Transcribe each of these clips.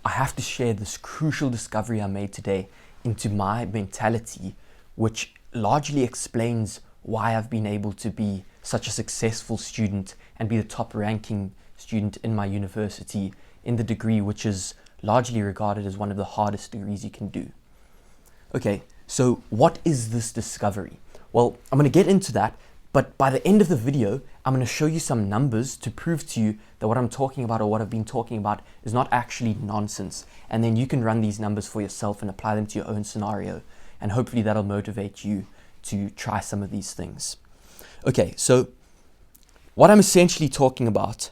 I have to share this crucial discovery I made today into my mentality, which largely explains why I've been able to be such a successful student and be the top ranking student in my university in the degree which is largely regarded as one of the hardest degrees you can do. Okay, so what is this discovery? Well, I'm going to get into that, but by the end of the video, I'm going to show you some numbers to prove to you that what I'm talking about or what I've been talking about is not actually nonsense. And then you can run these numbers for yourself and apply them to your own scenario. And hopefully that'll motivate you to try some of these things. Okay, so what I'm essentially talking about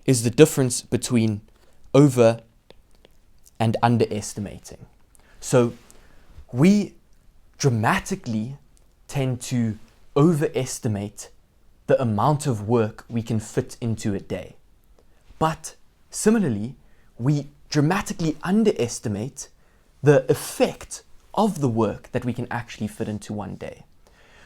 is the difference between over and underestimating. So we dramatically tend to overestimate the amount of work we can fit into a day. But similarly, we dramatically underestimate the effect of the work that we can actually fit into one day.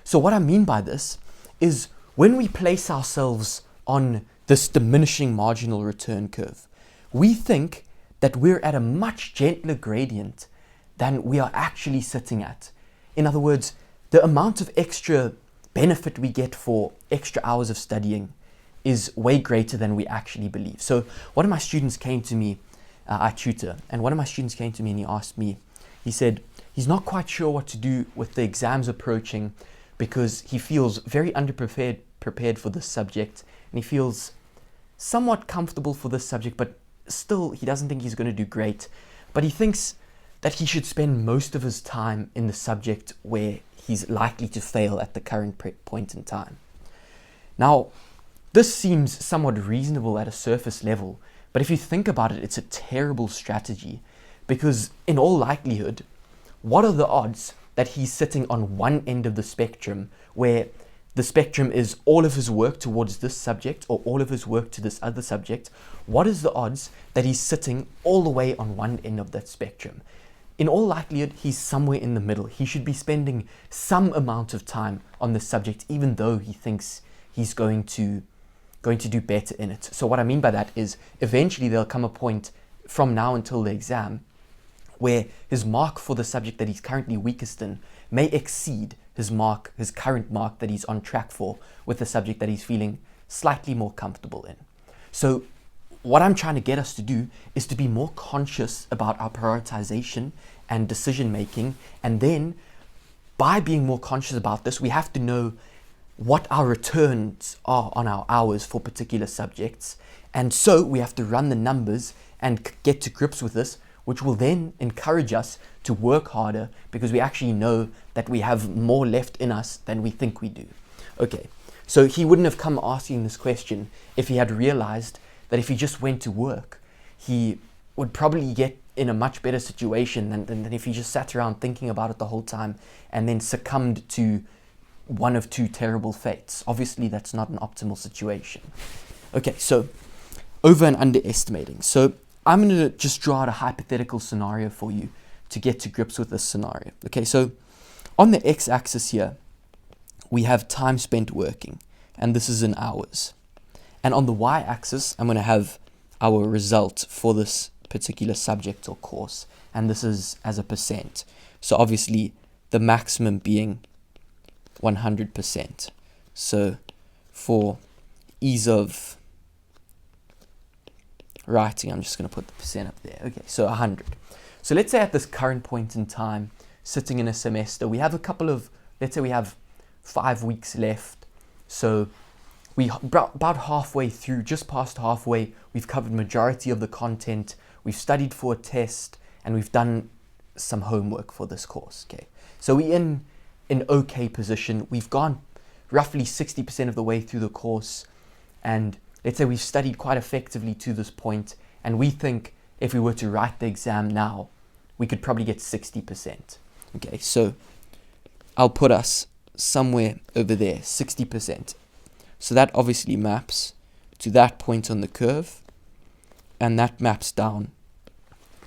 So what I mean by this is when we place ourselves on this diminishing marginal return curve, we think that we're at a much gentler gradient than we are actually sitting at. In other words, the amount of extra benefit we get for extra hours of studying is way greater than we actually believe. So one of my students came to me, I tutor, and one of my students came to me and he asked me, he said he's not quite sure what to do with the exams approaching because he feels very prepared for this subject, and he feels somewhat comfortable for this subject, but still he doesn't think he's going to do great. But he thinks that he should spend most of his time in the subject where he's likely to fail at the current point in time. Now, this seems somewhat reasonable at a surface level, but if you think about it, it's a terrible strategy, because in all likelihood, what are the odds that he's sitting on one end of the spectrum where the spectrum is all of his work towards this subject or all of his work to this other subject? What is the odds that he's sitting all the way on one end of that spectrum? In all likelihood, he's somewhere in the middle. He should be spending some amount of time on this subject, even though he thinks he's going to do better in it. So what I mean by that is eventually there'll come a point from now until the exam where his mark for the subject that he's currently weakest in may exceed his current mark that he's on track for with the subject that he's feeling slightly more comfortable in. So what I'm trying to get us to do is to be more conscious about our prioritization and decision making. And then by being more conscious about this, we have to know what our returns are on our hours for particular subjects. And so we have to run the numbers and get to grips with this, which will then encourage us to work harder because we actually know that we have more left in us than we think we do. Okay, so he wouldn't have come asking this question if he had realized that if he just went to work, he would probably get in a much better situation than if he just sat around thinking about it the whole time and then succumbed to one of two terrible fates. Obviously, that's not an optimal situation. Okay, so over and underestimating. So I'm going to just draw out a hypothetical scenario for you to get to grips with this scenario. Okay, so on the x-axis here, we have time spent working, and this is in hours. And on the y-axis, I'm going to have our result for this particular subject or course, and this is as a percent. So obviously, the maximum being 100%. So for ease of writing, I'm just going to put the percent up there. Okay, so 100. So let's say at this current point in time, sitting in a semester, we have let's say we have 5 weeks left. So we about halfway through, just past halfway, we've covered majority of the content, we've studied for a test, and we've done some homework for this course. Okay, so we're in an okay position. We've gone roughly 60% of the way through the course, and let's say we've studied quite effectively to this point, and we think if we were to write the exam now, we could probably get 60%. Okay, so I'll put us somewhere over there, 60%. So that obviously maps to that point on the curve, and that maps down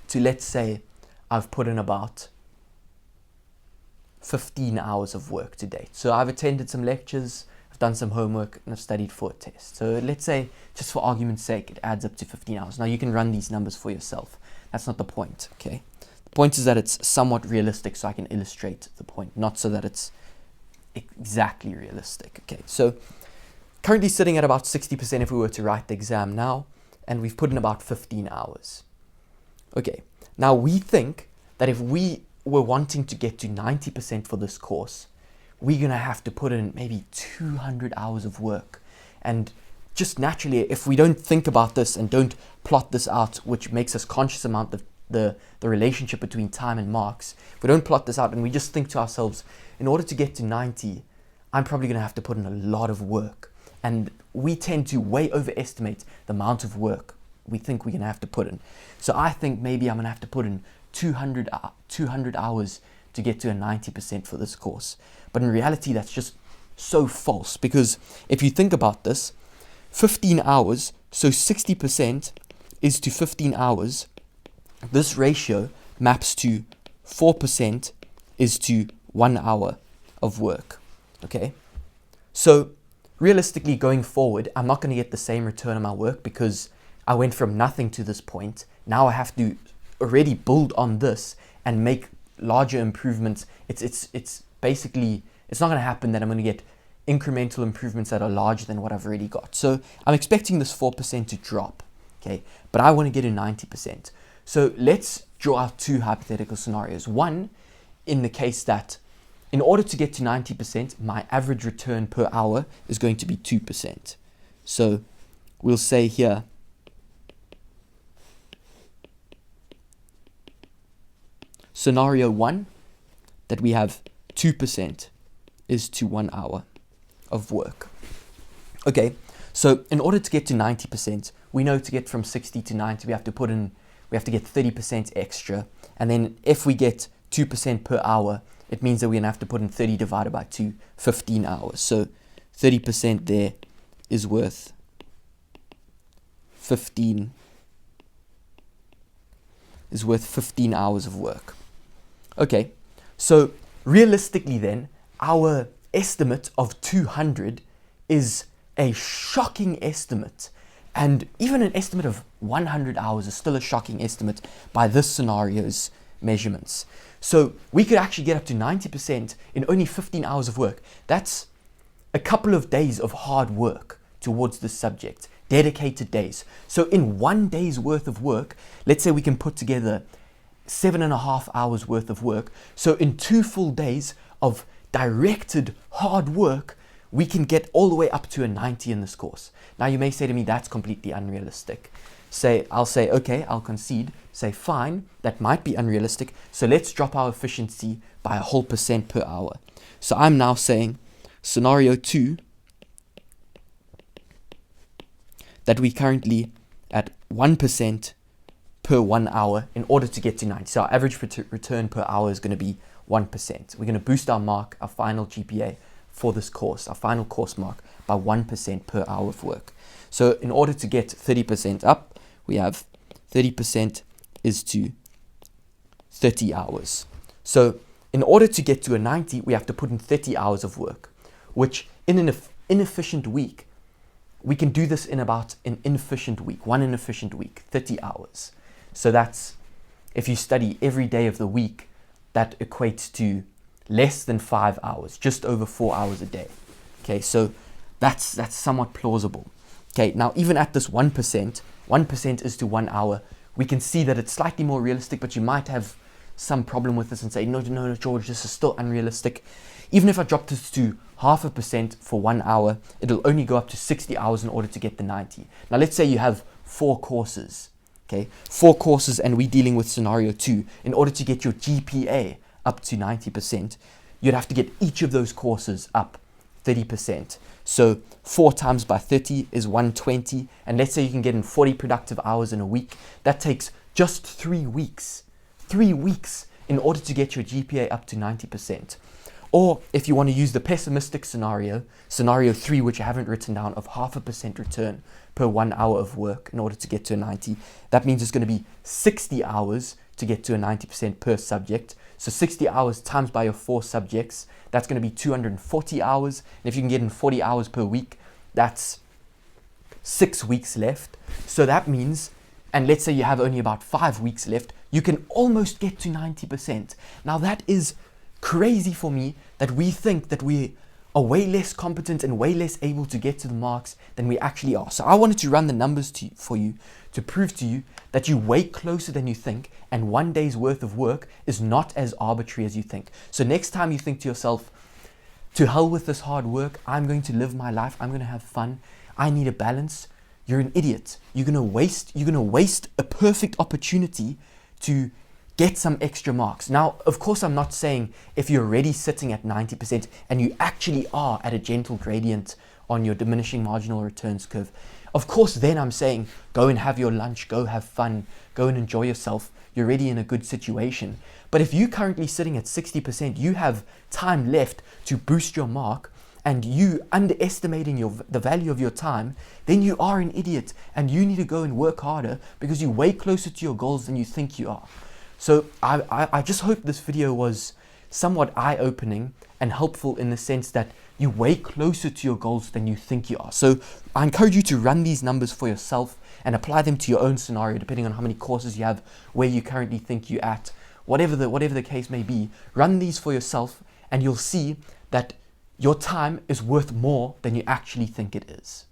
to, let's say, I've put in about 15 hours of work to date. So I've attended some lectures, I've done some homework, and I've studied for a test. So let's say, just for argument's sake, it adds up to 15 hours. Now you can run these numbers for yourself. That's not the point, okay? The point is that it's somewhat realistic so I can illustrate the point, not so that it's exactly realistic, okay? So currently sitting at about 60% if we were to write the exam now, and we've put in about 15 hours. Okay, now we think that if we were wanting to get to 90% for this course, we're going to have to put in maybe 200 hours of work. And just naturally, if we don't think about this and don't plot this out, which makes us conscious about the relationship between time and marks, if we don't plot this out and we just think to ourselves, in order to get to 90, I'm probably going to have to put in a lot of work. And we tend to way overestimate the amount of work we think we're going to have to put in. So I think maybe I'm going to have to put in 200 hours to get to a 90% for this course. But in reality, that's just so false, because if you think about this, 15 hours, so 60% is to 15 hours. This ratio maps to 4% is to 1 hour of work, okay? So realistically, going forward, I'm not going to get the same return on my work because I went from nothing to this point. Now I have to already build on this and make larger improvements. It's basically, it's not going to happen that I'm going to get incremental improvements that are larger than what I've already got. So I'm expecting this 4% to drop, okay? But I want to get to 90%. So let's draw out two hypothetical scenarios. One, in the case that in order to get to 90%, my average return per hour is going to be 2%. So we'll say here, scenario 1, that we have 2% is to 1 hour of work. Okay, so in order to get to 90%, we know to get from 60 to 90, we have to get 30% extra. And then if we get 2% per hour, it means that we're going to have to put in 30 divided by 2, 15 hours. So 30% there is worth 15 hours of work. Okay, so realistically then, our estimate of 200 is a shocking estimate. And even an estimate of 100 hours is still a shocking estimate by this scenario's measurements. So we could actually get up to 90% in only 15 hours of work. That's a couple of days of hard work towards this subject, dedicated days. So in 1 day's worth of work, let's say we can put together 7.5 hours worth of work. So in 2 full days of directed hard work, we can get all the way up to a 90 in this course. Now you may say to me, that's completely unrealistic. I'll say, okay, I'll concede. Say, fine, that might be unrealistic. So let's drop our efficiency by a whole % per hour. So I'm now saying scenario 2, that we currently at 1% per 1 hour in order to get to 90. So our average return per hour is going to be 1%. We're going to boost our mark, our final GPA for this course, our final course mark, by 1% per hour of work. So in order to get 30% up, we have 30% is to 30 hours. So in order to get to a 90, we have to put in 30 hours of work, which in an inefficient week, we can do this in about an inefficient week, one inefficient week, 30 hours. So that's, if you study every day of the week, that equates to less than 5 hours, just over 4 hours a day. Okay, so that's somewhat plausible. Okay, now even at this 1% is to 1 hour, we can see that it's slightly more realistic, but you might have some problem with this and say, no, George, this is still unrealistic. Even if I drop this to 0.5% for 1 hour, it'll only go up to 60 hours in order to get the 90. Now let's say you have 4 courses, okay? 4 courses, and we're dealing with scenario 2. In order to get your GPA up to 90%, you'd have to get each of those courses up 30%. So 4 times by 30 is 120. And let's say you can get in 40 productive hours in a week. That takes just 3 weeks. 3 weeks in order to get your GPA up to 90%. Or if you want to use the pessimistic scenario 3, which I haven't written down, of 0.5% return per 1 hour of work in order to get to a 90, that means it's going to be 60 hours to get to a 90% per subject. So 60 hours times by your 4 subjects, that's going to be 240 hours. And if you can get in 40 hours per week, that's 6 weeks left. So that means, and let's say you have only about 5 weeks left, you can almost get to 90%. Now that is crazy for me, that we think that we are way less competent and way less able to get to the marks than we actually are. So I wanted to run the numbers for you to prove to you that you're way closer than you think, and one day's worth of work is not as arbitrary as you think. So next time you think to yourself, to hell with this hard work, I'm going to live my life, I'm going to have fun, I need a balance, you're an idiot. You're going to waste a perfect opportunity to get some extra marks. Now, of course, I'm not saying if you're already sitting at 90% and you actually are at a gentle gradient on your diminishing marginal returns curve. Of course, then I'm saying go and have your lunch, go have fun, go and enjoy yourself. You're already in a good situation. But if you're currently sitting at 60%, you have time left to boost your mark, and you underestimating the value of your time, then you are an idiot and you need to go and work harder because you're way closer to your goals than you think you are. So I just hope this video was somewhat eye-opening and helpful in the sense that you're way closer to your goals than you think you are. So I encourage you to run these numbers for yourself and apply them to your own scenario, depending on how many courses you have, where you currently think you're at, whatever the case may be. Run these for yourself and you'll see that your time is worth more than you actually think it is.